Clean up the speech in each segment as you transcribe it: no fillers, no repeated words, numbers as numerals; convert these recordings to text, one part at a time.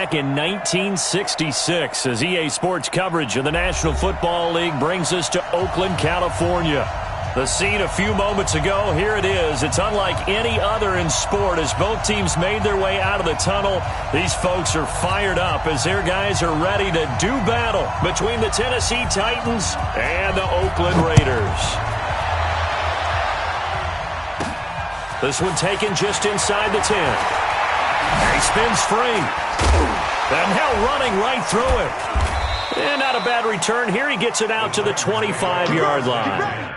back in 1966 as EA Sports coverage of the National Football League brings us to Oakland, California. The scene a few moments ago, here it is. It's unlike any other in sport as both teams made their way out of the tunnel. These folks are fired up as their guys are ready to do battle between the Tennessee Titans and the Oakland Raiders. This one taken just inside the 10. He spins free. And now running right through it. And not a bad return here. He gets it out to the 25-yard line.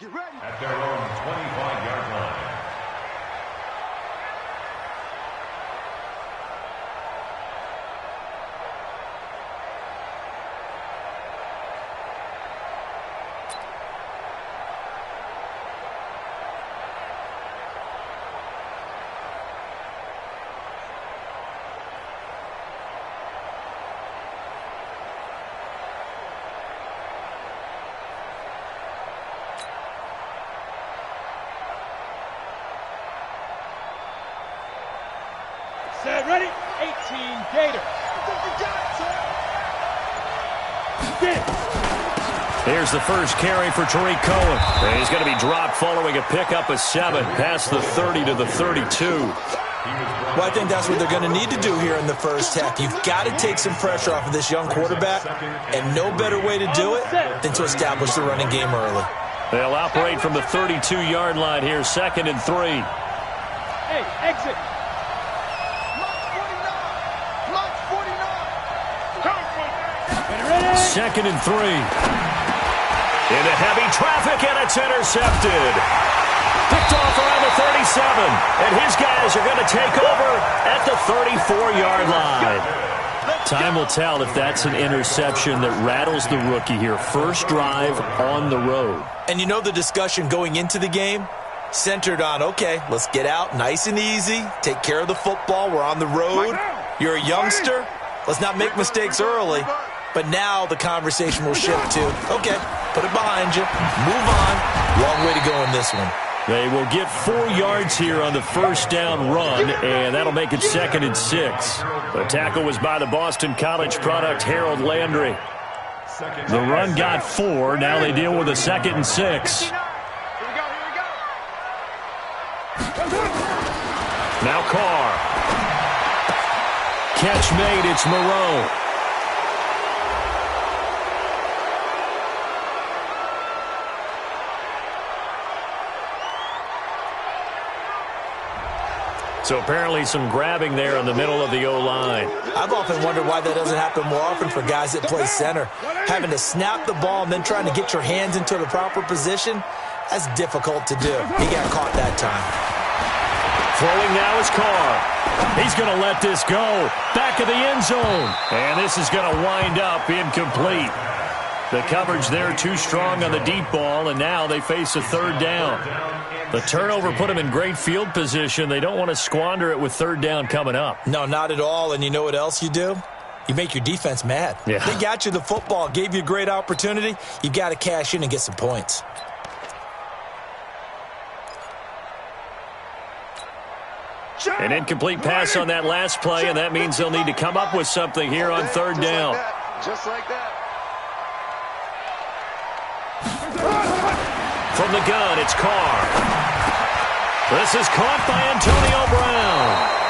Get ready. At their own 25-yard line. Set, ready? 18 Gators. Here's the first carry for Tariq Cohen. And he's going to be dropped following a pickup of 7 past the 30 to the 32. Well, I think that's what they're going to need to do here in the first half. You've got to take some pressure off of this young quarterback, and no better way to do it than to establish the running game early. They'll operate from the 32-yard line here, 2nd and 3. Hey, exit. Second and 3. Into heavy traffic, and it's intercepted. Picked off around the 37, and his guys are going to take over at the 34-yard line. Time will tell if that's an interception that rattles the rookie here. First drive on the road. And you know the discussion going into the game? Centered on, okay, let's get out nice and easy, take care of the football, we're on the road. You're a youngster, let's not make mistakes early. But now the conversation will shift to, okay, put it behind you, move on. Long way to go in this one. They will get 4 yards here on the first down run, and that'll make it 2nd and 6. The tackle was by the Boston College product, Harold Landry. The run got 4. Now they deal with a 2nd and 6. Now Carr. Catch made, it's Moreau. So apparently some grabbing there in the middle of the O-line. I've often wondered why that doesn't happen more often for guys that play center. Having to snap the ball and then trying to get your hands into the proper position, that's difficult to do. He got caught that time. Throwing now is Carr. He's going to let this go. Back of the end zone. And this is going to wind up incomplete. The coverage there too strong on the deep ball, and now they face a 3rd down. The turnover put them in great field position. They don't want to squander it with 3rd down coming up. No, not at all. And you know what else you do? You make your defense mad. Yeah. They got you the football, gave you a great opportunity. You got to cash in and get some points. An incomplete pass on that last play, and that means they'll need to come up with something here on third down. Just like that. From the gun, it's Carr. This is caught by Antonio Brown.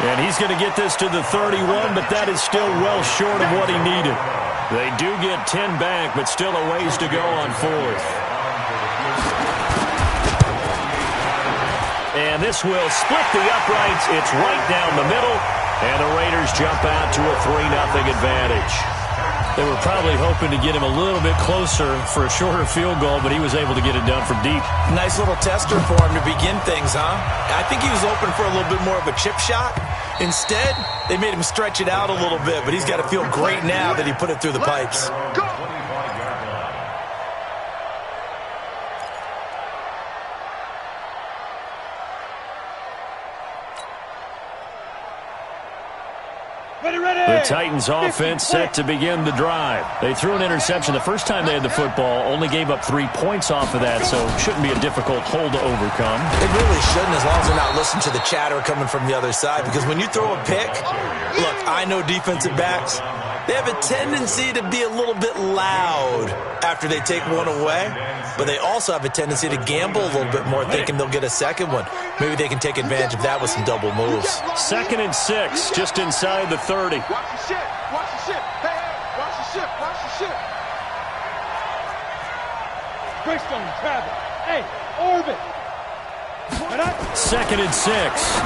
And he's going to get this to the 31, but that is still well short of what he needed. They do get 10 back, but still a ways to go on fourth. And this will split the uprights. It's right down the middle, and the Raiders jump out to a 3-0 advantage. They were probably hoping to get him a little bit closer for a shorter field goal, but he was able to get it done from deep. Nice little tester for him to begin things, huh? I think he was open for a little bit more of a chip shot. Instead, they made him stretch it out a little bit, but he's got to feel great now that he put it through the pipes. The Titans offense set to begin the drive. They threw an interception the first time they had the football, only gave up 3 points off of that, so shouldn't be a difficult hole to overcome. It really shouldn't, as long as they're not listening to the chatter coming from the other side, because when you throw a pick, look, I know defensive backs, they have a tendency to be a little bit loud after they take one away, but they also have a tendency to gamble a little bit more, thinking they'll get a second one. Maybe they can take advantage of that with some double moves. 2nd and 6, just inside the 30. Watch the ship. Watch the ship. Hey, watch the ship. Watch the ship. Greystone, travel. Hey, orbit. 2nd and 6.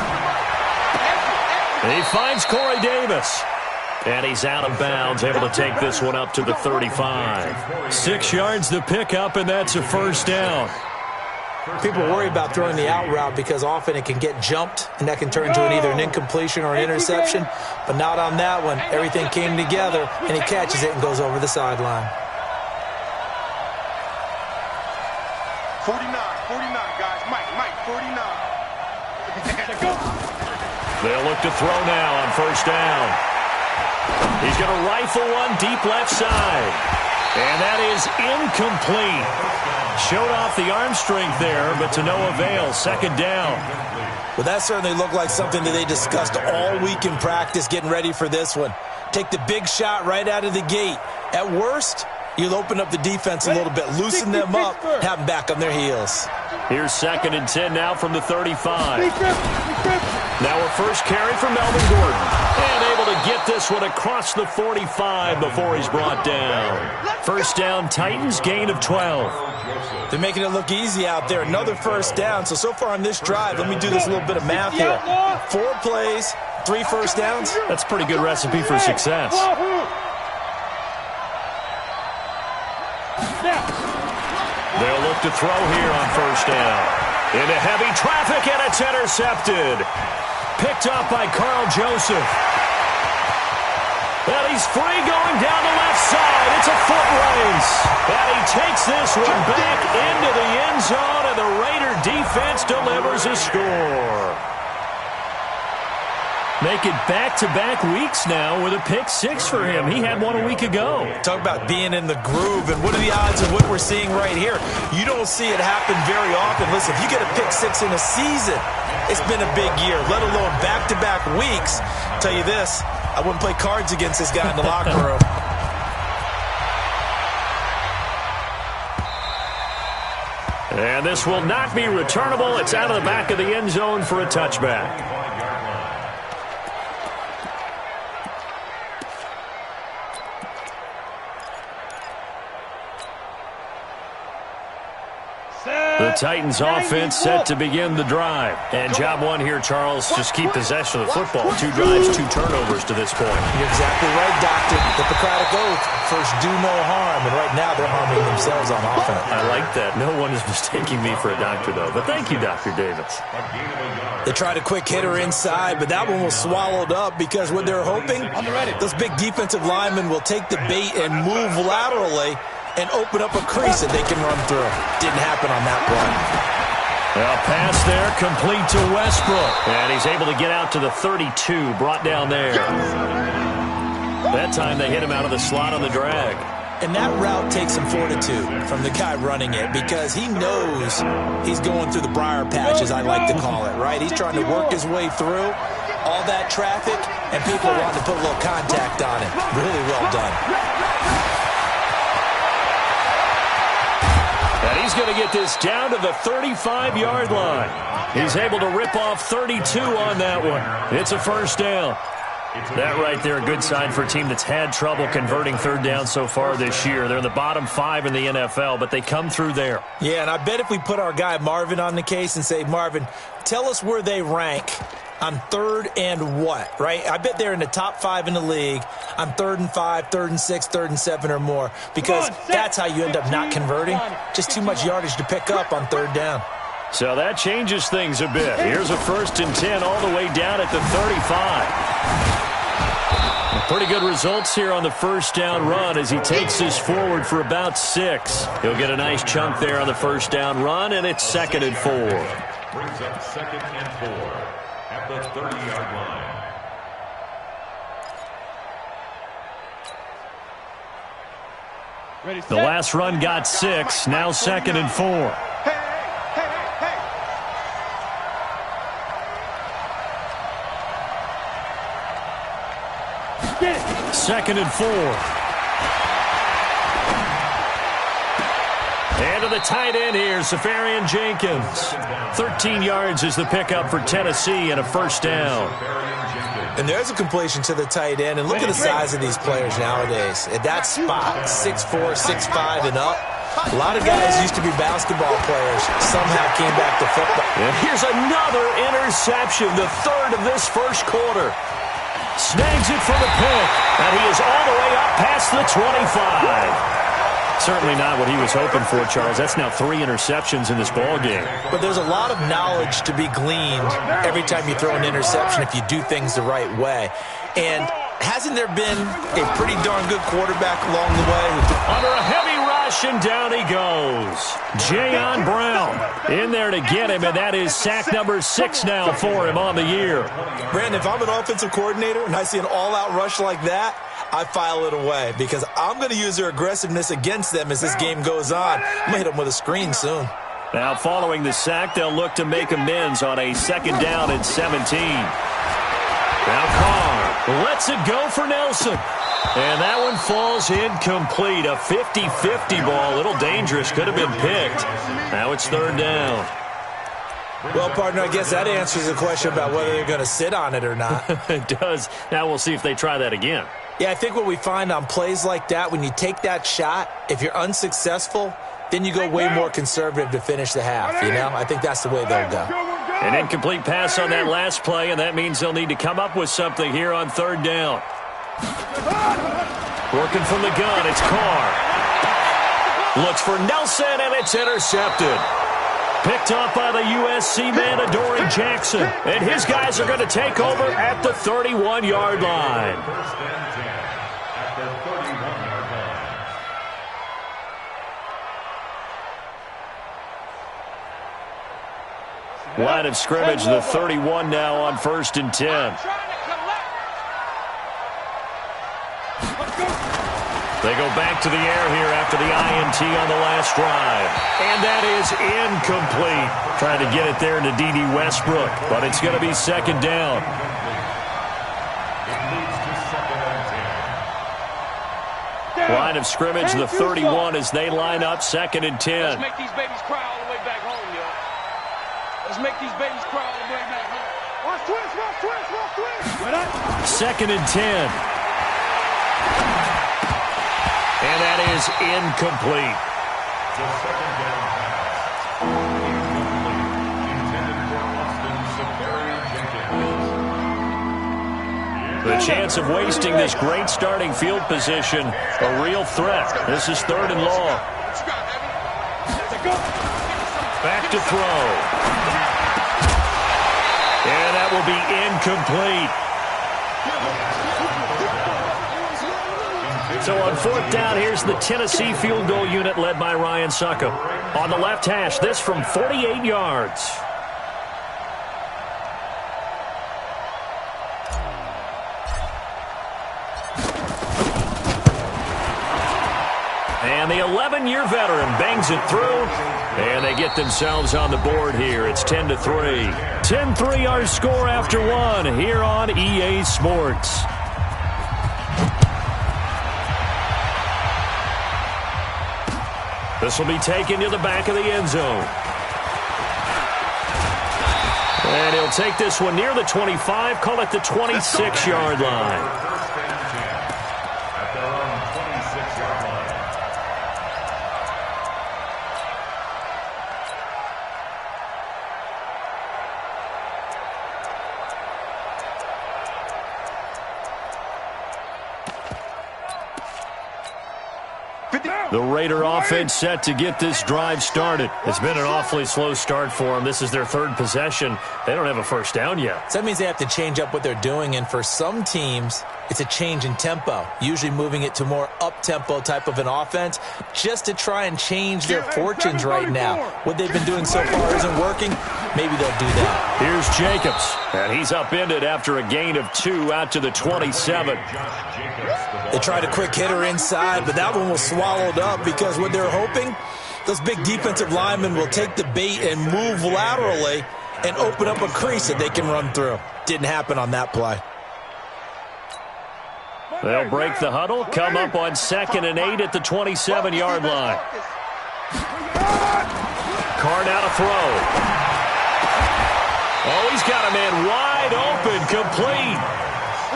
He finds Corey Davis. And he's out of bounds, able to take this one up to the 35. 6 yards the pickup, and that's a first down. People worry about throwing the out route because often it can get jumped, and that can turn into either an incompletion or an interception. But not on that one. Everything came together, and he catches it and goes over the sideline. 49, guys. Mike, 49. They'll look to throw now on first down. He's going to rifle one deep left side. And that is incomplete. Showed off the arm strength there, but to no avail. 2nd down. Well, that certainly looked like something that they discussed all week in practice, getting ready for this one. Take the big shot right out of the gate. At worst, you'll open up the defense a little bit, loosen them up, have them back on their heels. Here's 2nd and 10 now from the 35. Now a first carry for Melvin Gordon. And able to get this one across the 45 before he's brought down. First down, Titans, gain of 12. They're making it look easy out there. Another first down. So far on this drive, let me do this little bit of math here. 4 plays, 3 first downs. That's a pretty good recipe for success. They'll look to throw here on first down. Into heavy traffic, and it's intercepted. Picked up by Carl Joseph. And he's free going down the left side. It's a foot race. And he takes this one back into the end zone, and the Raider defense delivers a score. Make it back-to-back weeks now with a pick-6 for him. He had one a week ago. Talk about being in the groove, and what are the odds of what we're seeing right here? You don't see it happen very often. Listen, if you get a pick-6 in a season, it's been a big year, let alone back-to-back weeks. I'll tell you this, I wouldn't play cards against this guy in the locker room. And this will not be returnable. It's out of the back of the end zone for a touchback. The Titans offense set to begin the drive. And job one here, Charles, just keep possession of the football. 2 drives, 2 turnovers to this point. You're exactly right, Doctor. The Hippocratic Oath, first do no harm. And right now they're harming themselves on offense. I like that. No one is mistaking me for a doctor, though. But thank you, Dr. Davis. They tried a quick hitter inside, but that one was swallowed up because what they're hoping, those big defensive linemen will take the bait and move laterally and open up a crease that they can run through. Didn't happen on that play. A pass there, complete to Westbrook. And he's able to get out to the 32, brought down there. That time they hit him out of the slot on the drag. And that route takes some fortitude from the guy running it because he knows he's going through the briar patch, as I like to call it, right? He's trying to work his way through all that traffic, and people want to put a little contact on it. Really well done. And he's going to get this down to the 35-yard line. He's able to rip off 32 on that one. It's a first down. That right there, a good sign for a team that's had trouble converting third down so far this year. They're in the bottom 5 in the NFL, but they come through there. Yeah, and I bet if we put our guy Marvin on the case and say, Marvin, tell us where they rank on third and what, right? I bet they're in the top 5 in the league on 3rd and 5, 3rd and 6, 3rd and 7 or more, because that's how you end up not converting. Just too much yardage to pick up on third down. So that changes things a bit. Here's a 1st and 10 all the way down at the 35. Pretty good results here on the first down run as he takes this forward for about 6. He'll get a nice chunk there on the first down run, and it's 2nd and 4. Brings up 2nd and 4 at the 30-yard line. The last run got 6, now 2nd and 4. Second and 4. And to the tight end here, Safarian Jenkins. 13 yards is the pickup for Tennessee and a first down. And there's a completion to the tight end. And look at the size of these players nowadays. At that spot, 6'4", 6'5", and up. A lot of guys used to be basketball players. Somehow came back to football. And here's another interception, the 3rd of this first quarter. Snags it for the pick, and he is all the way up past the 25. Certainly not what he was hoping for, Charles. That's now 3 interceptions in this ballgame. But there's a lot of knowledge to be gleaned every time you throw an interception if you do things the right way. And hasn't there been a pretty darn good quarterback along the way? Under a heavy rush, and down he goes. Jayon Brown in there to get him, and that is sack number 6 now for him on the year. Brandon, if I'm an offensive coordinator and I see an all-out rush like that, I file it away because I'm going to use their aggressiveness against them as this game goes on. I'm going to hit them with a screen soon. Now following the sack, they'll look to make amends on a 2nd down and 17. Now Carr lets it go for Nelson. And that one falls incomplete. A 50-50 ball. A little dangerous. Could have been picked. Now it's 3rd down. Well, partner, I guess that answers the question about whether they're going to sit on it or not. It does. Now we'll see if they try that again. Yeah, I think what we find on plays like that, when you take that shot, if you're unsuccessful, then you go way more conservative to finish the half, you know? I think that's the way they'll go. An incomplete pass on that last play, and that means they'll need to come up with something here on 3rd down. Working from the gun, it's Carr. Looks for Nelson, and it's intercepted. Picked off by the USC man, Adoree Jackson. And his guys are going to take over at the 31-yard line. 1st and 10 at the 31-yard line. Line of scrimmage, the 31 now on 1st and 10. They go back to the air here after the INT on the last drive. And that is incomplete. Trying to get it there to D.D. Westbrook, but it's going to be 2nd down. It leads to 2nd and 10. Line of scrimmage, the 31 as they line up 2nd and 10. Let's make these babies cry all the way back home, yo. Let's make these babies cry all the way back home. Watch twist, watch twist, watch twist. 2nd and 10. And that is incomplete. The 2nd down pass. Incomplete. Intended for Austin, Safarian Jenkins. The chance of wasting this great starting field position, a real threat. This is 3rd and long. Back to throw. And that will be incomplete. So on 4th down, here's the Tennessee field goal unit led by Ryan Succop. On the left hash, this from 48 yards. And the 11-year veteran bangs it through, and they get themselves on the board here. It's 10-3. 10-3 our score after one here on EA Sports. This will be taken to the back of the end zone. And he'll take this one near the 25, call it the 26-yard line. The Raider offense set to get this drive started. It's been an awfully slow start for them. This is their third possession. They don't have a first down yet. So that means they have to change up what they're doing, and for some teams, it's a change in tempo, usually moving it to more up-tempo type of an offense just to try and change their fortunes right now. What they've been doing so far isn't working. Maybe they'll do that. Here's Jacobs, and he's upended after a gain of 2 out to the 27. They tried a quick hitter inside, but that one was swallowed up because what they're hoping, those big defensive linemen will take the bait and move laterally and open up a crease that they can run through. Didn't happen on that play. They'll break the huddle, come up on 2nd and 8 at the 27-yard line. Carr now to throw. Oh, he's got a man wide open, complete.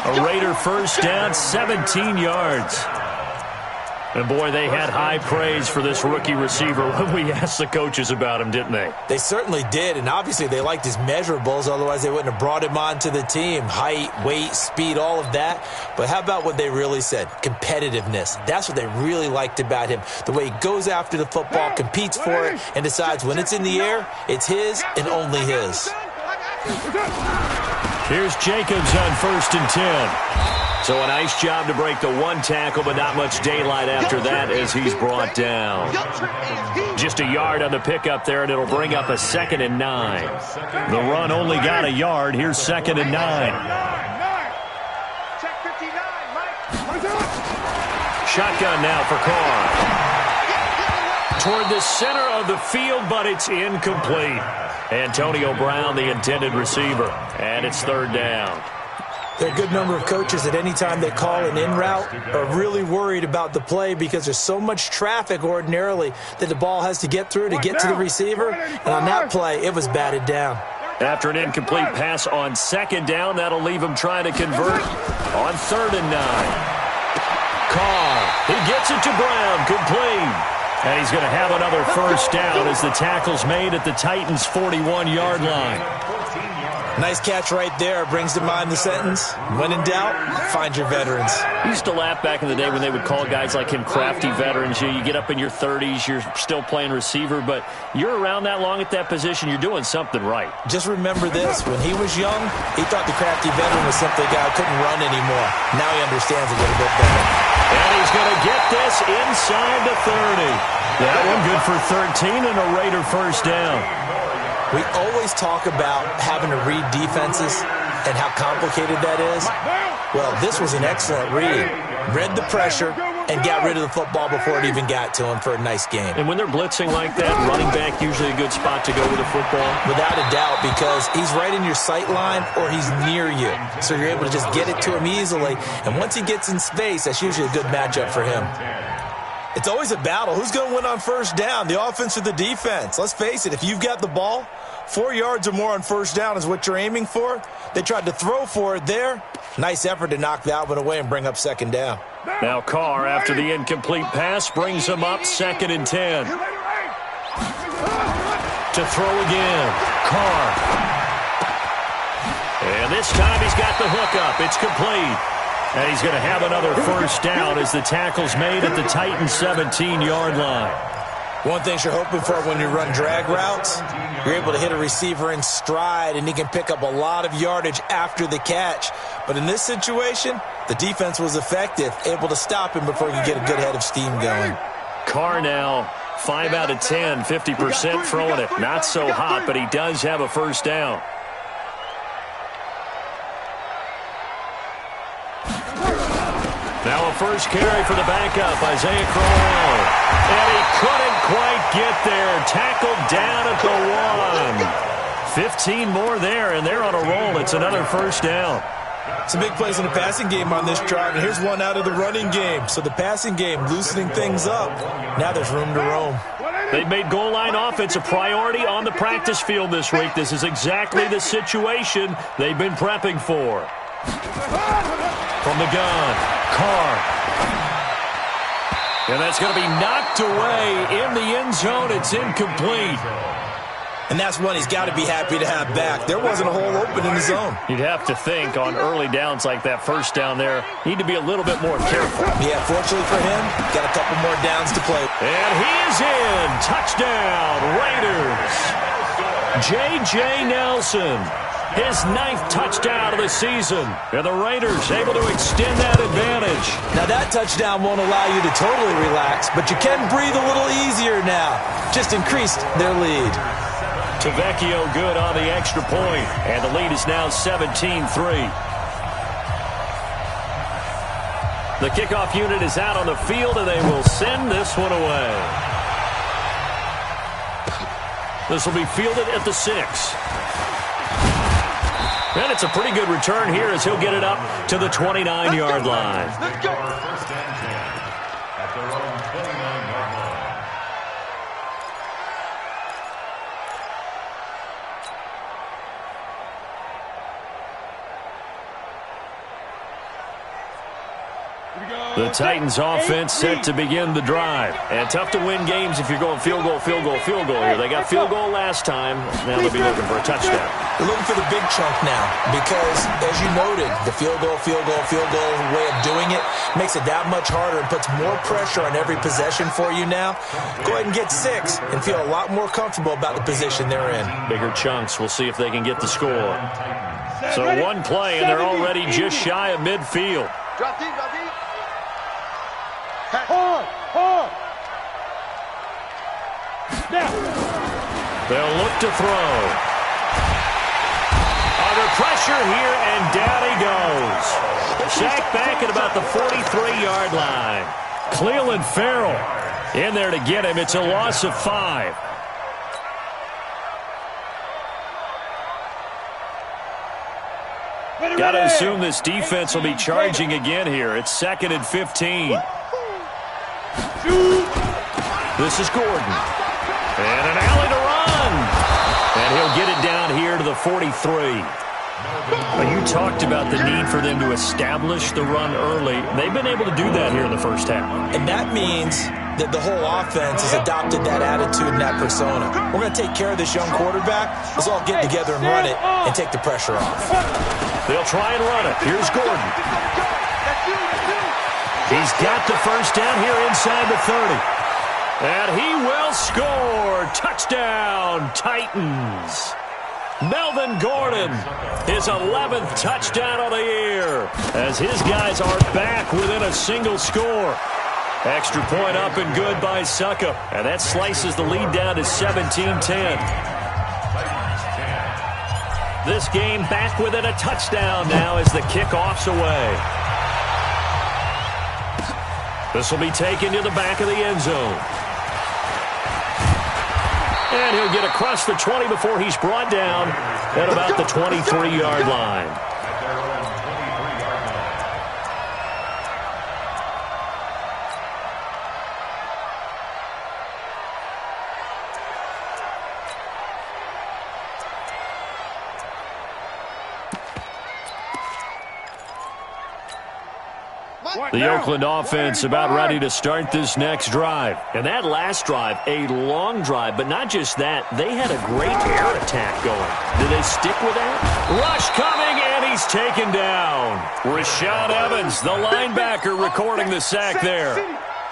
A Raider first down, 17 yards. And, boy, they had high praise for this rookie receiver when we asked the coaches about him, didn't they? They certainly did, and obviously they liked his measurables. Otherwise, they wouldn't have brought him onto the team. Height, weight, speed, all of that. But how about what they really said? Competitiveness. That's what they really liked about him. The way he goes after the football, competes for it, and decides when it's in the air, it's his and only his. Here's Jacobs on 1st and 10. So a nice job to break the one tackle, but not much daylight after that as he's brought down. Just a yard on the pickup there, and it'll bring up a 2nd and 9. The run only got a yard. Here's 2nd and 9. Shotgun now for Carr. Toward the center of the field, but it's incomplete. Antonio Brown, the intended receiver, and it's 3rd down. There are a good number of coaches at any time they call an in route are really worried about the play because there's so much traffic ordinarily that the ball has to get through to get to the receiver. And on that play, it was batted down. After an incomplete pass on 2nd down, that'll leave him trying to convert on 3rd and 9. Carr, he gets it to Brown, complete. And he's going to have another first down as the tackle's made at the Titans' 41-yard line. Nice catch right there. Brings to mind the sentence, when in doubt, find your veterans. I used to laugh back in the day when they would call guys like him crafty veterans. You get up in your 30s, you're still playing receiver, but you're around that long at that position, you're doing something right. Just remember this. When he was young, he thought the crafty veteran was simply a guy who couldn't run anymore. Now he understands a little bit better. And he's going to get this inside the 30. That one good for 13 and a Raider first down. We always talk about having to read defenses and how complicated that is. Well, this was an excellent read. Read the pressure and got rid of the football before it even got to him for a nice game. And when they're blitzing like that, running back usually a good spot to go with the football? Without a doubt, because he's right in your sight line or he's near you. So you're able to just get it to him easily. And once he gets in space, that's usually a good matchup for him. It's always a battle. Who's going to win on first down, the offense or the defense? Let's face it, if you've got the ball, 4 yards or more on first down is what you're aiming for. They tried to throw for it there. Nice effort to knock that one away and bring up 2nd down. Now Carr, after the incomplete pass, brings him up 2nd and 10. To throw again, Carr. And this time he's got the hook up. It's complete. And he's going to have another first down as the tackle's made at the Titans' 17-yard line. One thing you're hoping for when you run drag routes, you're able to hit a receiver in stride, and he can pick up a lot of yardage after the catch. But in this situation, the defense was effective, able to stop him before he could get a good head of steam going. Carr now, 5 out of 10, 50% throwing it. Not so hot, but he does have a first down. Now a first carry for the backup, Isaiah Crowell. And he couldn't quite get there. Tackled down at the 1. 15 more there, and they're on a roll. It's another first down. Some big plays in the passing game on this drive, and here's one out of the running game. So the passing game loosening things up. Now there's room to roam. They've made goal line offense a priority on the practice field this week. This is exactly the situation they've been prepping for. From the gun, Carr. And that's going to be knocked away in the end zone. It's incomplete. And that's one he's got to be happy to have back. There wasn't a hole open in the zone. You'd have to think on early downs like that first down there, need to be a little bit more careful. Yeah, fortunately for him, got a couple more downs to play. And he is in. Touchdown, Raiders. J.J. Nelson, his 9th touchdown of the season. And the Raiders able to extend that advantage. Now that touchdown won't allow you to totally relax, but you can breathe a little easier now. Just increased their lead. Tavecchio good on the extra point, and the lead is now 17-3. The kickoff unit is out on the field, and they will send this one away. This will be fielded at the 6. And it's a pretty good return here as he'll get it up to the 29-yard line. Let's go. First and 10 at their own 29-yard line. The Titans offense set to begin the drive. And tough to win games if you're going field goal here. They got field goal last time. Now they'll be looking for a touchdown. They're looking for the big chunk now because, as you noted, the field goal way of doing it makes it that much harder and puts more pressure on every possession for you now. Go ahead and get 6 and feel a lot more comfortable about the position they're in. Bigger chunks. We'll see if they can get the score. So one play, and they're already just shy of midfield. Drop deep. Hard. Now. They'll look to throw. Under pressure here, and down he goes. Sacked back at about the 43-yard line. Cleveland Farrell in there to get him. It's a loss of 5. Got to assume this defense will be charging again here. It's 2nd and 15. This is Gordon. And an alley to run. And he'll get it down here to the 43. You talked about the need for them to establish the run early. They've been able to do that here in the first half. And that means that the whole offense has adopted that attitude and that persona. We're going to take care of this young quarterback. Let's all get together and run it and take the pressure off. They'll try and run it. Here's Gordon. He's got the first down here inside the 30. And he will score. Touchdown, Titans. Melvin Gordon, his 11th touchdown of the year, as his guys are back within a single score. Extra point up and good by Suckup. And that slices the lead down to 17-10. This game back within a touchdown now as the kickoff's away. This will be taken to the back of the end zone. And he'll get across the 20 before he's brought down at about the 23-yard line. The Oakland offense about ready to start this next drive. And that last drive, a long drive, but not just that. They had a great air attack going. Do they stick with that? Rush coming, and he's taken down. Rashaan Evans, the linebacker, recording the sack there.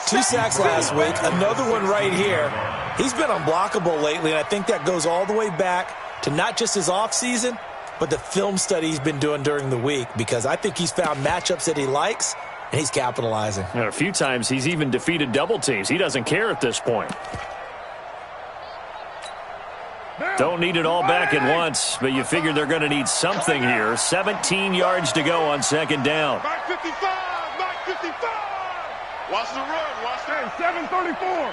2 sacks last week, another one right here. He's been unblockable lately, and I think that goes all the way back to not just his offseason, but the film study he's been doing during the week, because I think he's found matchups that he likes, and he's capitalizing. And a few times he's even defeated double teams. He doesn't care at this point. Don't need it all back at once, but you figure they're going to need something here. 17 yards to go on second down. Mark 55, Mark 55. Watch the run. Watch that. 734.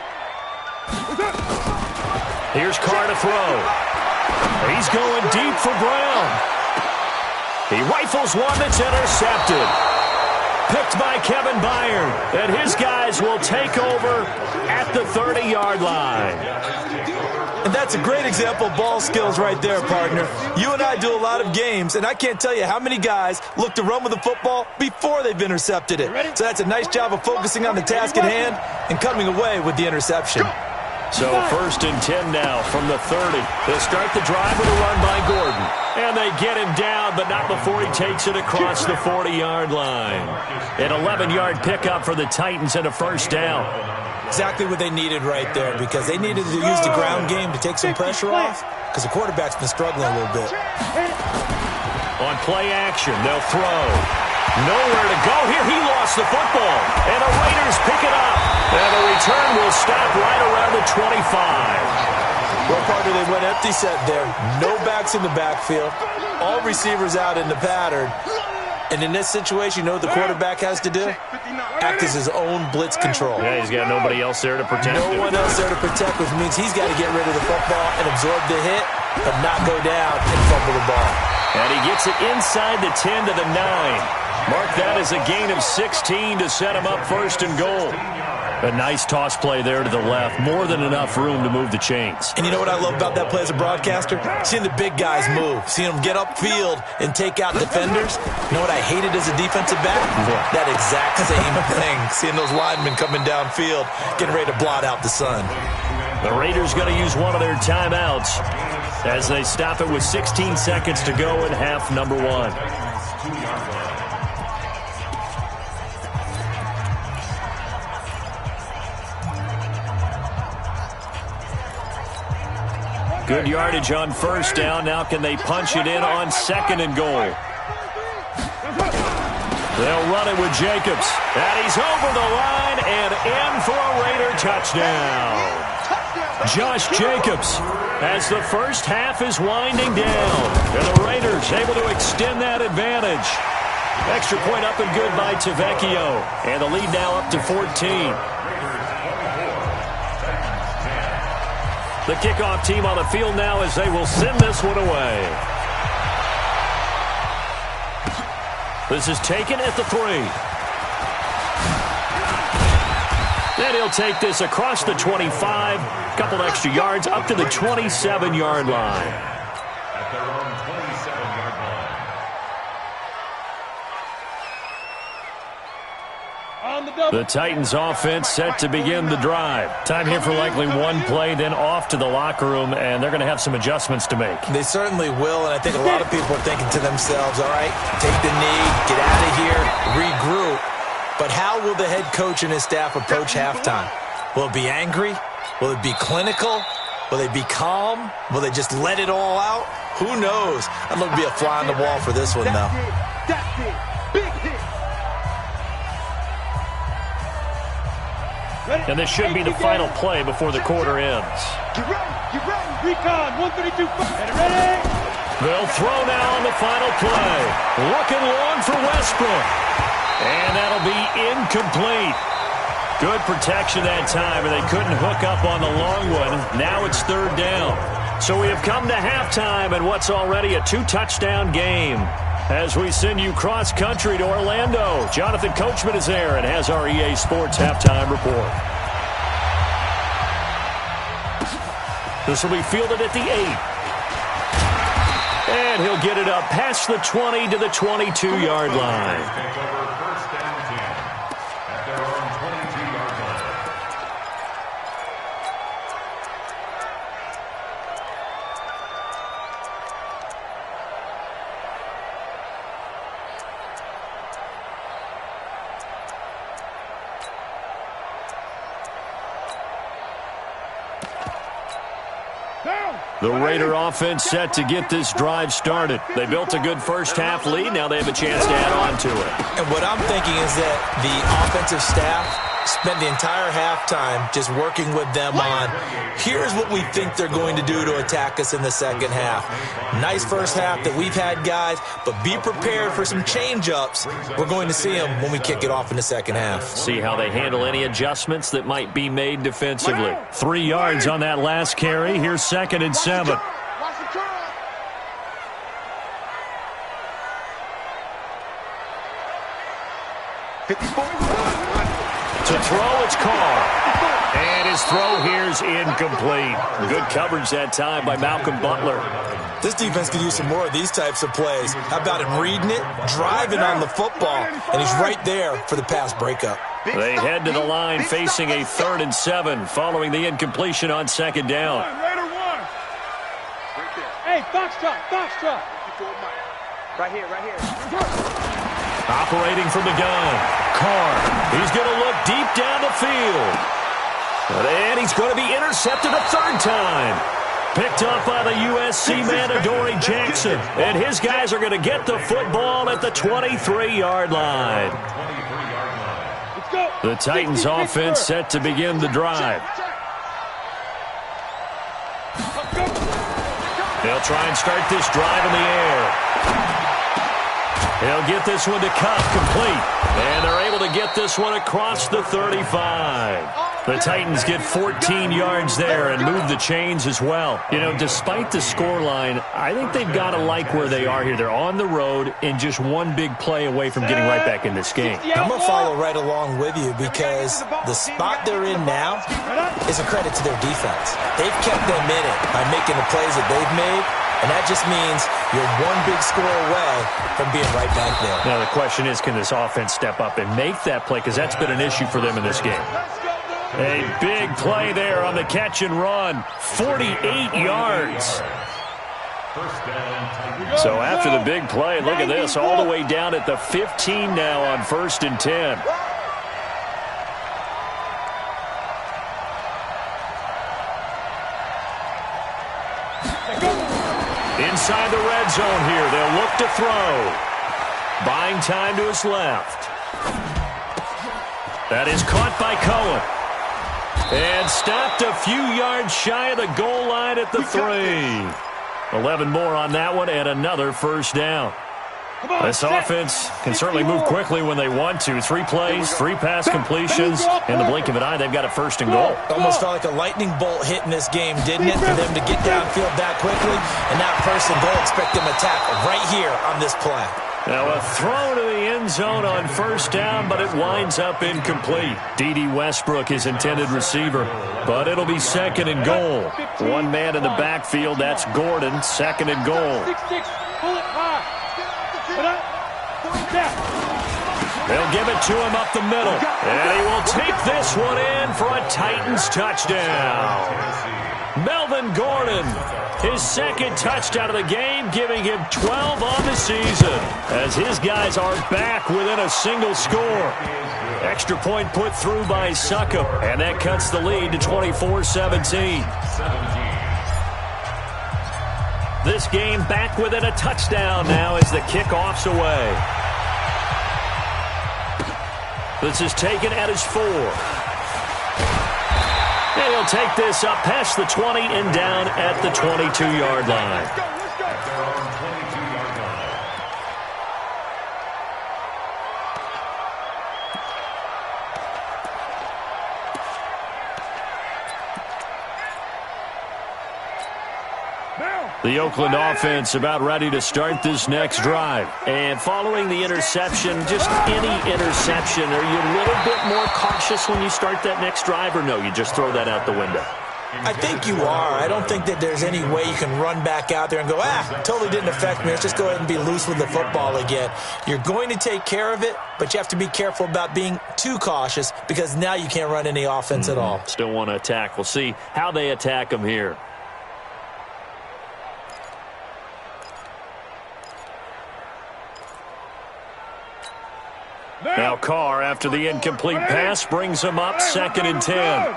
Here's Carr to throw. He's going deep for Brown. He rifles one that's intercepted. Picked by Kevin Byard. And his guys will take over at the 30-yard line. And that's a great example of ball skills right there, partner. You and I do a lot of games, and I can't tell you how many guys look to run with the football before they've intercepted it. So that's a nice job of focusing on the task at hand and coming away with the interception. So 1st and 10 now from the 30. They'll start the drive with a run by Gordon. And they get him down, but not before he takes it across the 40-yard line. An 11-yard pickup for the Titans and a 1st down. Exactly what they needed right there, because they needed to use the ground game to take some pressure off, because the quarterback's been struggling a little bit. On play action, they'll throw. Nowhere to go here. He lost the football. And the Raiders pick it up. And the return will stop right around the 25. Well, partner, they went empty set there. No backs in the backfield. All receivers out in the pattern. And in this situation, you know what the quarterback has to do? Act as his own blitz control. Yeah, he's got nobody else there to protect him. No one else there to protect, which means he's got to get rid of the football and absorb the hit, but not go down and fumble the ball. And he gets it inside the 10 to the 9. Mark that as a gain of 16 to set him up 1st and goal. A nice toss play there to the left. More than enough room to move the chains. And you know what I love about that play as a broadcaster? Seeing the big guys move. Seeing them get upfield and take out defenders. You know what I hated as a defensive back? That exact same thing. Seeing those linemen coming downfield, getting ready to blot out the sun. The Raiders going to use one of their timeouts as they stop it with 16 seconds to go in half number 1. Good yardage on 1st down. Now can they punch it in on 2nd and goal? They'll run it with Jacobs. And he's over the line and in for a Raider touchdown. Josh Jacobs as the first half is winding down. And the Raiders able to extend that advantage. Extra point up and good by Tavecchio. And the lead now up to 14. The kickoff team on the field now as they will send this one away. This is taken at the 3. Then he'll take this across the 25. Couple extra yards up to the 27-yard line. At their own 27-yard line. The Titans offense set to begin the drive. Time here for likely one play, then off to the locker room, and they're going to have some adjustments to make. They certainly will, and I think a lot of people are thinking to themselves, all right, take the knee, get out of here, regroup. But how will the head coach and his staff approach halftime? Will it be angry? Will it be clinical? Will they be calm? Will they just let it all out? Who knows? I'd love to be a fly on the wall for this one, though. That's it. Big hit. And this should be the final play before the quarter ends. Get ready. Get ready. Recon. 132. Get ready. They'll throw now on the final play. Looking long for Westbrook. And that'll be incomplete. Good protection that time, and they couldn't hook up on the long one. Now it's 3rd down. So we have come to halftime and what's already a 2-touchdown game. As we send you cross-country to Orlando, Jonathan Coachman is there and has our EA Sports halftime report. This will be fielded at the 8. And he'll get it up past the 20 to the 22-yard line. Take over 1st and 10 at their own 22-yard line. The Raider offense set to get this drive started. They built a good first-half lead. Now they have a chance to add on to it. And what I'm thinking is that the offensive staff spent the entire halftime just working with them on, here's what we think they're going to do to attack us in the second half. Nice first half that we've had, guys, but be prepared for some change-ups. We're going to see them when we kick it off in the second half. See how they handle any adjustments that might be made defensively. 3 yards on that last carry. Here's 2nd and 7. To throw, it's Carr. And his throw here's incomplete. Good coverage that time by Malcolm Butler. This defense could use some more of these types of plays. How about him reading it, driving on the football, and he's right there for the pass breakup. They head to the line facing a 3rd and 7 following the incompletion on 2nd down. Hey, Foxtrot. Right here. Operating from the gun. Carr. He's going to look deep down the field. And he's going to be intercepted a 3rd time. Picked up by the USC man, Adoree Jackson. And his guys are going to get the football at the 23-yard line. The Titans offense set to begin the drive. They'll try and start this drive in the air. They'll get this one to Cup complete. And they're able to get this one across the 35. The Titans get 14 yards there and move the chains as well. You know, despite the scoreline, I think they've got to like where they are here. They're on the road and just one big play away from getting right back in this game. I'm going to follow right along with you because the spot they're in now is a credit to their defense. They've kept them in it by making the plays that they've made, and that just means you're one big score away from being right back there. Now the question is, can this offense step up and make that play? Because that's been an issue for them in this game. A big play there on the catch and run. 48 yards. So after the big play, look at this, all the way down at the 15 now on 1st and 10. Inside the red zone here, they'll look to throw. Buying time to his left. That is caught by Cohen. And stopped a few yards shy of the goal line at the 3. 11 more on that one and another 1st down. This offense can certainly move quickly when they want to. 3 plays, 3 pass completions. In the blink of an eye, they've got a 1st and goal. Almost felt like a lightning bolt hit in this game, didn't it? For them to get downfield that quickly. And that 1st and goal, expect them to tackle right here on this play. Now a throw to the end zone on 1st down, but it winds up incomplete. D.D. Westbrook is intended receiver, but it'll be 2nd and goal. One man in the backfield, that's Gordon, 2nd and goal. They'll give it to him up the middle, and he will take this one in for a Titans touchdown. Melvin Gordon, his 2nd touchdown of the game, giving him 12 on the season as his guys are back within a single score. Extra point put through by Succop, and that cuts the lead to 24-17. This game back within a touchdown now as the kickoff's away. This is taken at his 4. And he'll take this up past the 20 and down at the 22-yard line. The Oakland offense about ready to start this next drive. And following the interception, just any interception, are you a little bit more cautious when you start that next drive, or no, you just throw that out the window? I think you are. I don't think that there's any way you can run back out there and go, totally didn't affect me. Let's just go ahead and be loose with the football again. You're going to take care of it, but you have to be careful about being too cautious because now you can't run any offense at all. Still want to attack. We'll see how they attack them here. Now Carr, after the incomplete pass, brings him up 2nd and 10.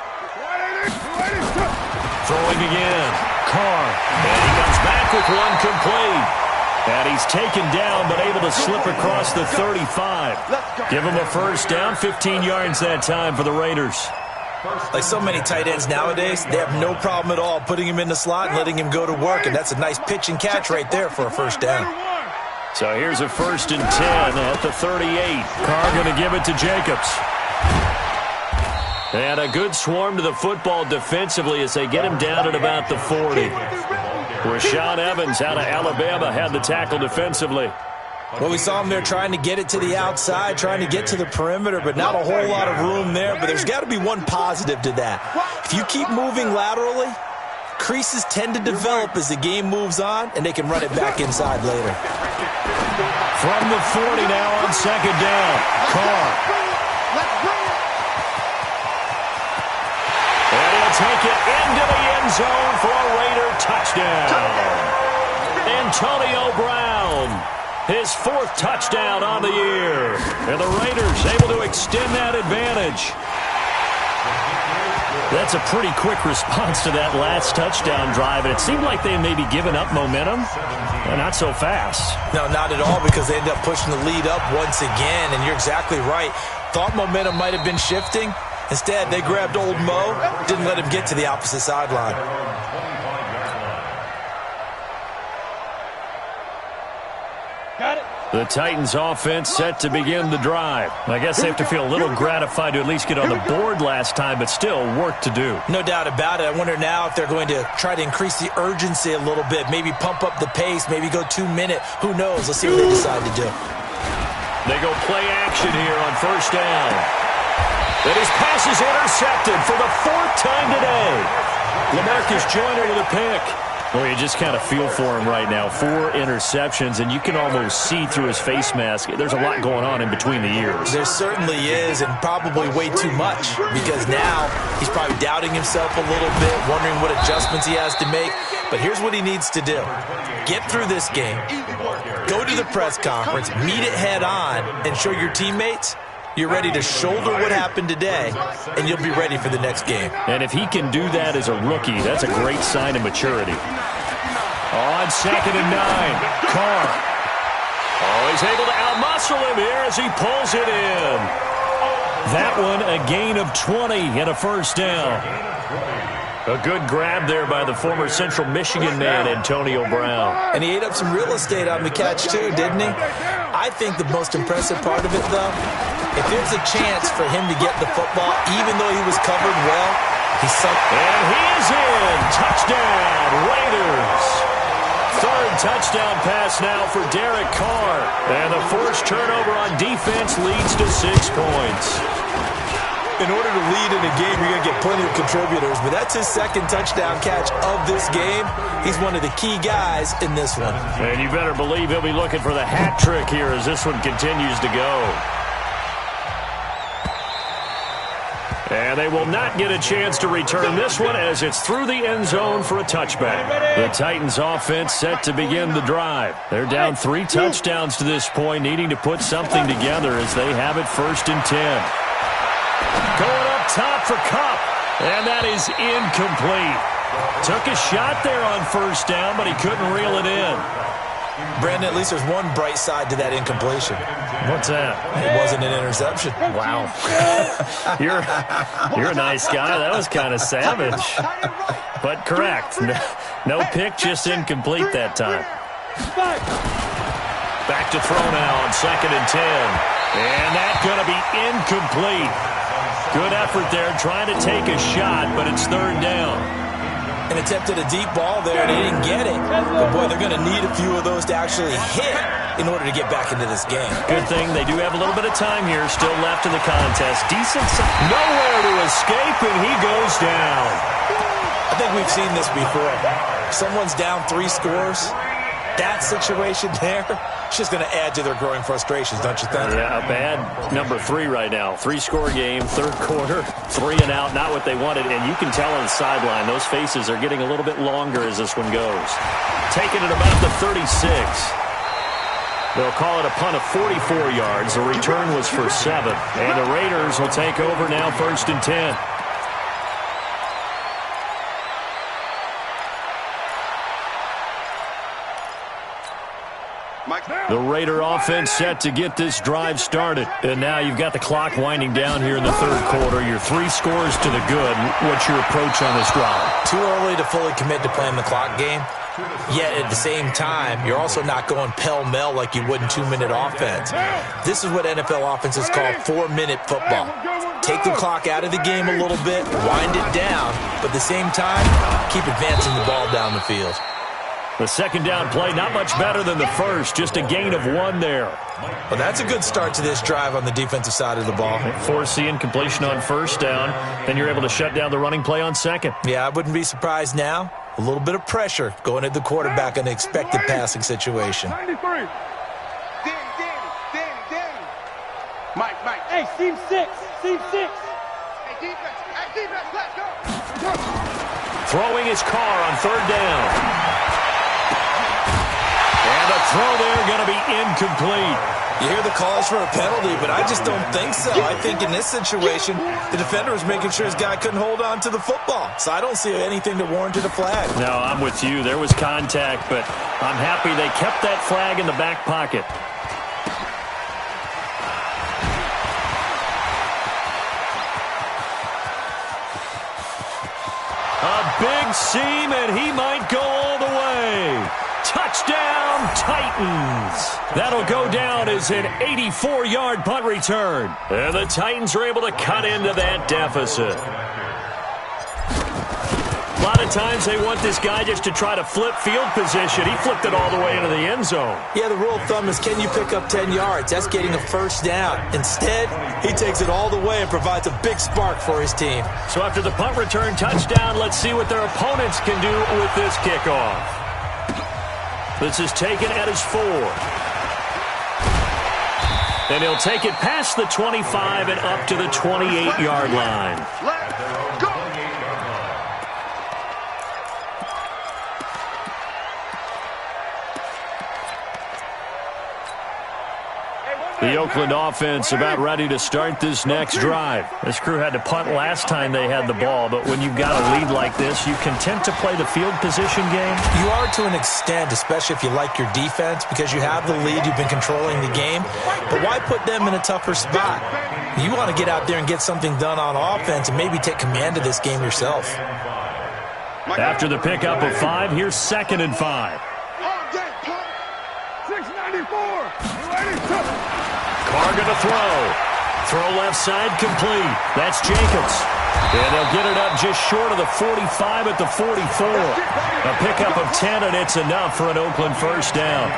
Throwing again. Carr. And he comes back with one complete. And he's taken down, but able to slip across the 35. Give him a first down, 15 yards that time for the Raiders. Like so many tight ends nowadays, they have no problem at all putting him in the slot and letting him go to work, and that's a nice pitch and catch right there for a first down. So here's a 1st and 10 at the 38. Carr going to give it to Jacobs. And a good swarm to the football defensively as they get him down at about the 40. Rashaan Evans out of Alabama had the tackle defensively. Well, we saw him there trying to get it to the outside, trying to get to the perimeter, but not a whole lot of room there. But there's got to be one positive to that. If you keep moving laterally, creases tend to develop as the game moves on, and they can run it back inside later. From the 40 now on 2nd down. Carr. And he'll take it into the end zone for a Raider touchdown. Antonio Brown, his 4th touchdown on the year. And the Raiders able to extend that advantage. That's a pretty quick response to that last touchdown drive. And it seemed like they may be giving up momentum. Not so fast. No, not at all, because they ended up pushing the lead up once again. And you're exactly right. Thought momentum might have been shifting. Instead, they grabbed old Mo, didn't let him get to the opposite sideline. Got it. The Titans offense set to begin the drive. I guess they have to feel a little gratified to at least get on the board last time, but still work to do. No doubt about it. I wonder now if they're going to try to increase the urgency a little bit, maybe pump up the pace, maybe go 2-minute. Who knows? Let's see what they decide to do. They go play action here on 1st down. And his pass is intercepted for the 4th time today. LaMarcus Joyner with a pick. Well, you just kind of feel for him right now. 4 interceptions, and you can almost see through his face mask. There's a lot going on in between the ears. There certainly is, and probably way too much, because now he's probably doubting himself a little bit, wondering what adjustments he has to make. But here's what he needs to do. Get through this game, go to the press conference, meet it head on, and show your teammates you're ready to shoulder what happened today, and you'll be ready for the next game. And if he can do that as a rookie, that's a great sign of maturity. On 2nd and 9, Carr. Oh, he's able to outmuscle him here as he pulls it in. That one, a gain of 20 and a 1st down. A good grab there by the former Central Michigan man, Antonio Brown. And he ate up some real estate on the catch, too, didn't he? I think the most impressive part of it, though, if there's a chance for him to get the football, even though he was covered well, he's sunk. And he is in. Touchdown, Raiders. 3rd touchdown pass now for Derek Carr. And the forced turnover on defense leads to 6 points. In order to lead in a game, you're going to get plenty of contributors, but that's his 2nd touchdown catch of this game. He's one of the key guys in this one. And you better believe he'll be looking for the hat trick here as this one continues to go. And they will not get a chance to return this one as it's through the end zone for a touchback. The Titans offense set to begin the drive. They're down 3 touchdowns to this point, needing to put something together as they have it 1st and 10. Going up top for Kupp, and that is incomplete. Took a shot there on 1st down, but he couldn't reel it in. Brandon, at least there's one bright side to that incompletion. What's that? It wasn't an interception. Wow. You're a nice guy. That was kind of savage. But correct. No pick, just incomplete that time. Back to throw now on 2nd and 10. And that's going to be incomplete. Good effort there, trying to take a shot, but it's 3rd down. And attempted a deep ball there, and he didn't get it. But, boy, they're going to need a few of those to actually hit in order to get back into this game. Good thing they do have a little bit of time here still left in the contest. Decent. Nowhere to escape, and he goes down. I think we've seen this before. Someone's down 3 scores. That situation there, it's just going to add to their growing frustrations, don't you think? Yeah, a bad number 3 right now. 3-score game, 3rd quarter, 3 and out, not what they wanted. And you can tell on the sideline, those faces are getting a little bit longer as this one goes. Taking it about the 36. They'll call it a punt of 44 yards. The return was for 7. And the Raiders will take over now 1st and 10. The Raider offense set to get this drive started. And now you've got the clock winding down here in the third quarter. You're 3 scores to the good. What's your approach on this drive? Too early to fully commit to playing the clock game. Yet at the same time, you're also not going pell-mell like you would in 2-minute offense. This is what NFL offenses call 4-minute football. Take the clock out of the game a little bit, wind it down, but at the same time, keep advancing the ball down the field. The second down play, not much better than the first, just a gain of 1 there. Well, that's a good start to this drive on the defensive side of the ball. Force the incompletion on first down, then you're able to shut down the running play on second. Yeah, I wouldn't be surprised now. A little bit of pressure going at the quarterback in an expected passing situation. 93. Danny. Mike. Hey, seam 6. Hey, defense, let's go. Throwing his car on third down. And the throw there going to be incomplete. You hear the calls for a penalty, but I just don't think so. I think in this situation, the defender was making sure his guy couldn't hold on to the football. So I don't see anything that warranted a flag. No, I'm with you. There was contact, but I'm happy they kept that flag in the back pocket. A big seam, and he might go all the way. Touchdown, Titans. That'll go down as an 84-yard punt return. And the Titans are able to cut into that deficit. A lot of times they want this guy just to try to flip field position. He flipped it all the way into the end zone. Yeah, the rule of thumb is, can you pick up 10 yards? That's getting a first down. Instead, he takes it all the way and provides a big spark for his team. So after the punt return touchdown, let's see what their opponents can do with this kickoff. This is taken at his 4. And he'll take it past the 25 and up to the 28-yard line. Let's go. The Oakland offense about ready to start this next drive. This crew had to punt last time they had the ball, but when you've got a lead like this, you content to play the field position game? You are to an extent, especially if you like your defense, because you have the lead, you've been controlling the game. But why put them in a tougher spot? You want to get out there and get something done on offense and maybe take command of this game yourself. After the pickup of 5, here's 2nd and 5. 694. Carr going to throw. Throw left side complete. That's Jacobs. And they'll get it up just short of the 45 at the 44. A pickup of 10, and it's enough for an Oakland first down.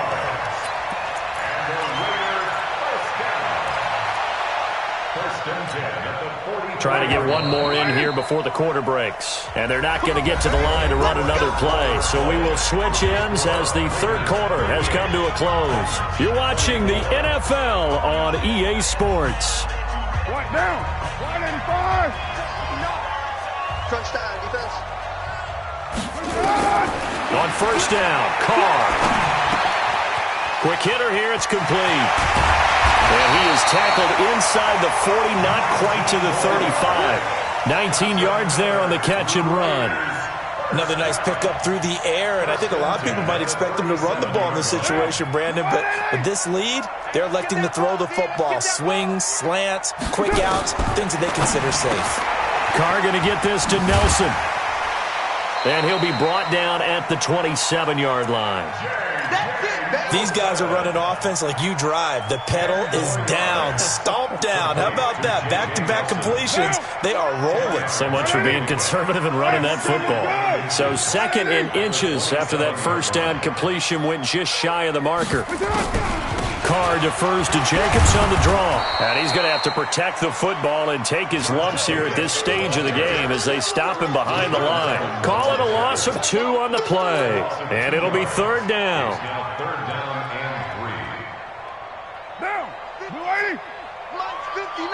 Trying to get one more in here before the quarter breaks. And they're not going to get to the line to run another play. So we will switch ends as the third quarter has come to a close. You're watching the NFL on EA Sports. Right down. 185. Crunch time, defense. On first down, Carr. Quick hitter here. It's complete. And he is tackled inside the 40, not quite to the 35. 19 yards there on the catch and run. Another nice pickup through the air, and I think a lot of people might expect them to run the ball in this situation, Brandon, but with this lead, they're electing to throw the football. Swings, slants, quick outs, things that they consider safe. Carr going to get this to Nelson. And he'll be brought down at the 27-yard line. These guys are running offense like you drive. The pedal is down, stomp down. How about that? Back-to-back completions. They are rolling. So much for being conservative and running that football. So 2nd in inches after that first down completion went just shy of the marker. Carr defers to Jacobs on the draw. And he's going to have to protect the football and take his lumps here at this stage of the game as they stop him behind the line. Call it a loss of 2 on the play. And it'll be 3rd down. Third down and 3. Down. 280. Mike's 59.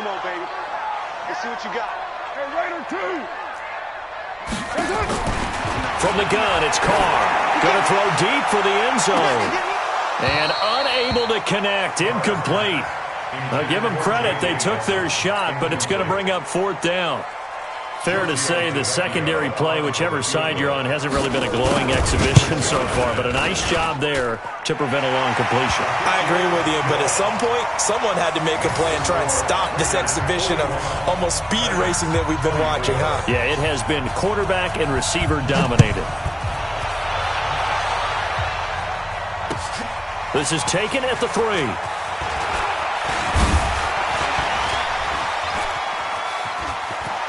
Come on, baby. Let's see what you got. Hey, Raider 2. From the gun, it's Carr. Going to throw deep for the end zone. And unable to connect. Incomplete. Now give them credit. They took their shot, but it's going to bring up 4th down. Fair to say the secondary play, whichever side you're on, hasn't really been a glowing exhibition so far, but a nice job there to prevent a long completion. I agree with you, but at some point, someone had to make a play and try and stop this exhibition of almost speed racing that we've been watching, huh? Yeah, it has been quarterback and receiver dominated. This is taken at the 3.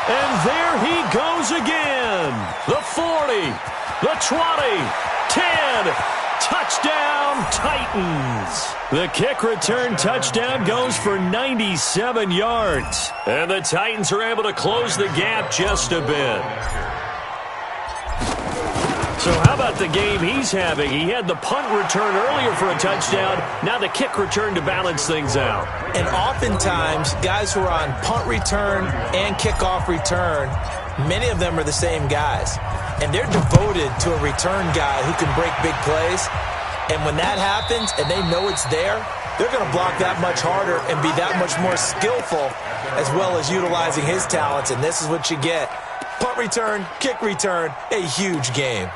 And there he goes again. The 40, the 20, 10. Touchdown, Titans. The kick return touchdown goes for 97 yards. And the Titans are able to close the gap just a bit. So how about the game he's having? He had the punt return earlier for a touchdown. Now the kick return to balance things out. And oftentimes, guys who are on punt return and kickoff return, many of them are the same guys. And they're devoted to a return guy who can break big plays. And when that happens and they know it's there, they're going to block that much harder and be that much more skillful, as well as utilizing his talents. And this is what you get. Punt return, kick return, a huge game.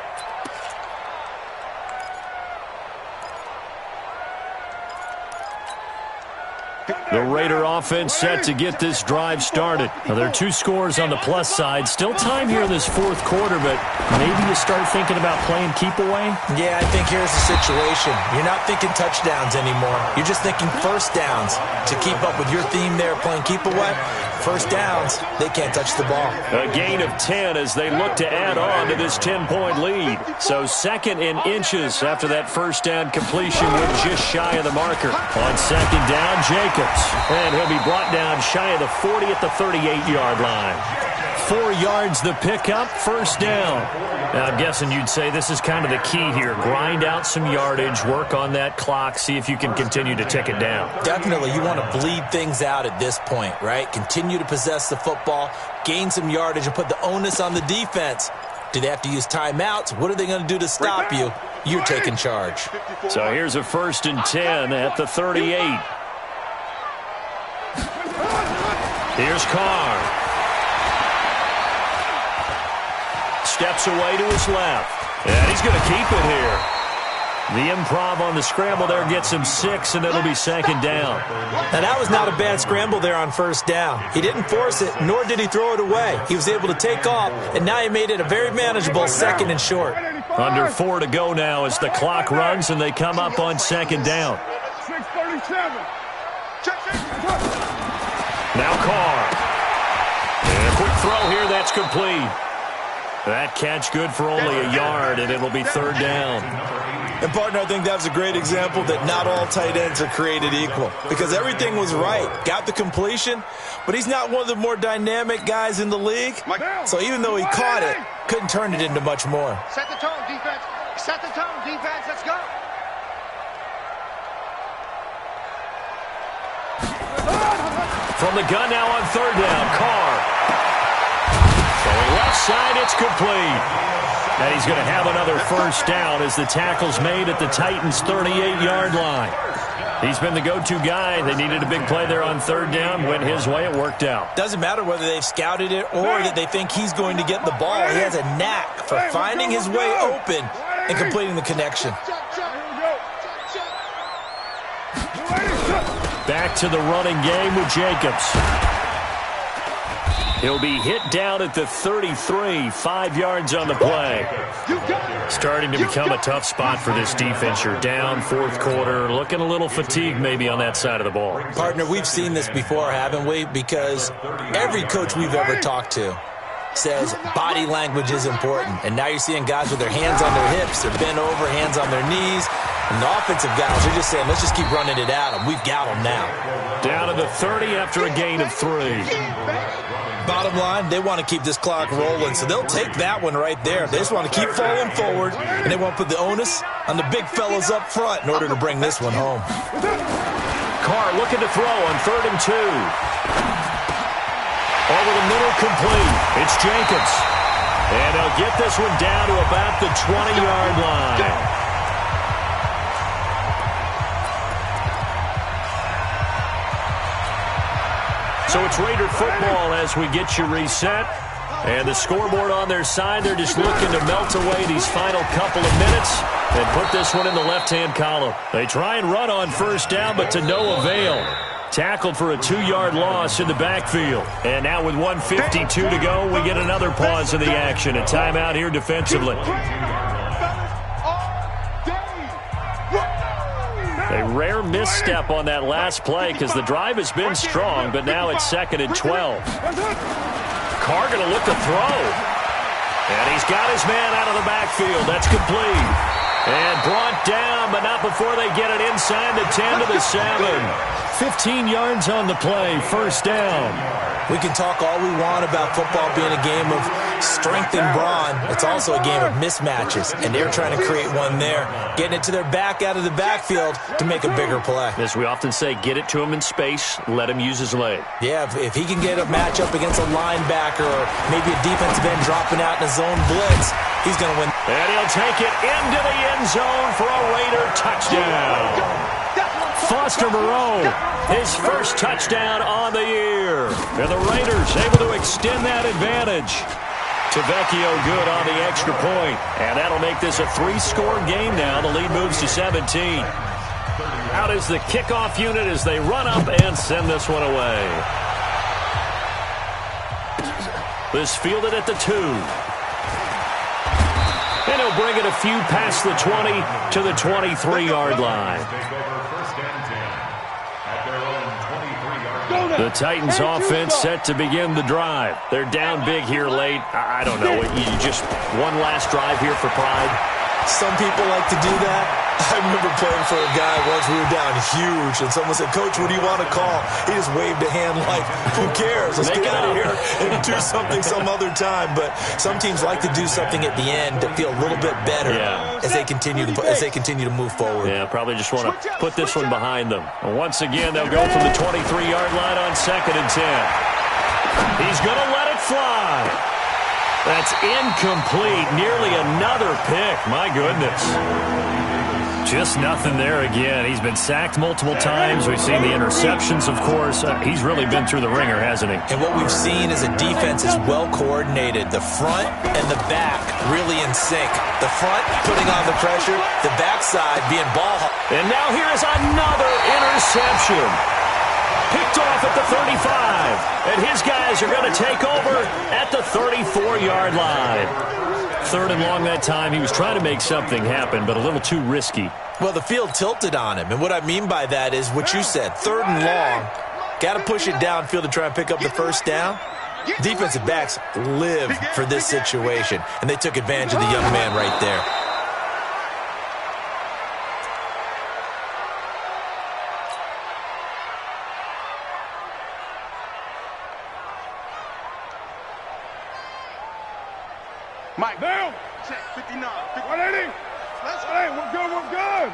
The Raider offense set to get this drive started. Now, there are 2 scores on the plus side. Still time here in this 4th quarter, but maybe you start thinking about playing keep away? Yeah, I think here's the situation. You're not thinking touchdowns anymore. You're just thinking first downs. To keep up with your theme there, playing keep away, first downs, they can't touch the ball. A gain of 10 as they look to add on to this 10-point lead. So 2nd and inches after that first down completion. We're just shy of the marker. On 2nd down, Jacobs. And he'll be brought down shy of the 40 at the 38-yard line. 4 yards the pickup, first down. Now, I'm guessing you'd say this is kind of the key here. Grind out some yardage, work on that clock, see if you can continue to tick it down. Definitely, you want to bleed things out at this point, right? Continue to possess the football, gain some yardage, and put the onus on the defense. Do they have to use timeouts? What are they going to do to stop you? You're taking charge. So here's a 1st and 10 at the 38. Here's Carr. Steps away to his left. And he's going to keep it here. The improv on the scramble there gets him 6, and it'll be 2nd down. Now, that was not a bad scramble there on 1st down. He didn't force it, nor did he throw it away. He was able to take off, and now he made it a very manageable 2nd and short. Under 4 to go now as the clock runs, and they come up on 2nd down. 6:37. Now Carr. And a quick throw here, that's complete. That catch good for only a yard, and it'll be 3rd down. And, partner, I think that was a great example that not all tight ends are created equal, because everything was right. Got the completion, but he's not one of the more dynamic guys in the league. So even though he caught it, couldn't turn it into much more. Set the tone, defense. Set the tone, defense. Let's go. From the gun now on 3rd down, Carr. Going left side, it's complete. And he's going to have another first down as the tackle's made at the Titans' 38-yard line. He's been the go-to guy. They needed a big play there on 3rd down. Went his way, it worked out. Doesn't matter whether they've scouted it or that they think he's going to get the ball. He has a knack for finding his way open and completing the connection. Back to the running game with Jacobs. He'll be hit down at the 33, 5 yards on the play. Starting to become a tough spot for this defense. You're down 4th quarter, looking a little fatigued maybe on that side of the ball. Partner, we've seen this before, haven't we? Because every coach we've ever talked to says body language is important. And now you're seeing guys with their hands on their hips, they're bent over, hands on their knees. And the offensive guys are just saying, let's just keep running it at them. We've got them now. Down to the 30 after a gain of 3. Bottom line, they want to keep this clock rolling, so they'll take that one right there. They just want to keep falling forward, and they want to put the onus on the big fellas up front in order to bring this one home. Carr looking to throw on 3rd and 2. Over the middle, complete. It's Jacobs. And they'll get this one down to about the 20-yard line. So it's Raider football as we get you reset. And the scoreboard on their side, they're just looking to melt away these final couple of minutes and put this one in the left-hand column. They try and run on first down, but to no avail. Tackled for a 2-yard loss in the backfield. And now with 1:52 to go, we get another pause in the action. A timeout here defensively. A rare misstep on that last play because the drive has been strong, but now it's 2nd and 12. Carr going to look to throw. And he's got his man out of the backfield. That's complete. And brought down, but not before they get it inside the 10 to the 7. 15 yards on the play, first down. We can talk all we want about football being a game of strength and brawn. It's also a game of mismatches, and they're trying to create one there, getting it to their back out of the backfield to make a bigger play. As we often say, get it to him in space, let him use his leg. Yeah, if he can get a matchup against a linebacker or maybe a defensive end dropping out in a zone blitz, he's going to win. And he'll take it into the end zone for a Raider touchdown. Foster Moreau, his first touchdown on the year. And the Raiders able to extend that advantage. Tavecchio good on the extra point. And that'll make this a 3-score game now. The lead moves to 17. Out is the kickoff unit as they run up and send this one away. This fielded at the 2. And he'll bring it a few past the 20 to the 23-yard line. The Titans offense set to begin the drive. They're down big here late. I don't know. You just one last drive here for pride. Some people like to do that. I remember playing for a guy once. We were down huge, and someone said, "Coach, what do you want to call?" He just waved a hand like, "Who cares? Let's get out of here and do something some other time." But some teams like to do something at the end to feel a little bit better as they continue to move forward. Yeah, probably just want to put this one behind them. And once again, they'll go from the 23-yard line on 2nd and 10. He's going to let it fly. That's incomplete. Nearly another pick. My goodness. Just nothing there again. He's been sacked multiple times. We've seen the interceptions, of course. He's really been through the ringer, hasn't he? And what we've seen is a defense is well coordinated. The front and the back really in sync. The front putting on the pressure, the backside being ball hawk. And now here is another interception. Picked off at the 35. And his guys are going to take over at the 34-yard line. 3rd and long that time. He was trying to make something happen, but a little too risky. Well, the field tilted on him, and what I mean by that is what you said. 3rd and long, got to push it downfield to try and pick up the first down. Defensive backs live for this situation, and they took advantage of the young man right there. Mike, down. Check 59. 180. Let's go. We're good.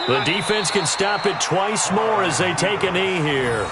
The defense can stop it twice more as they take a knee here.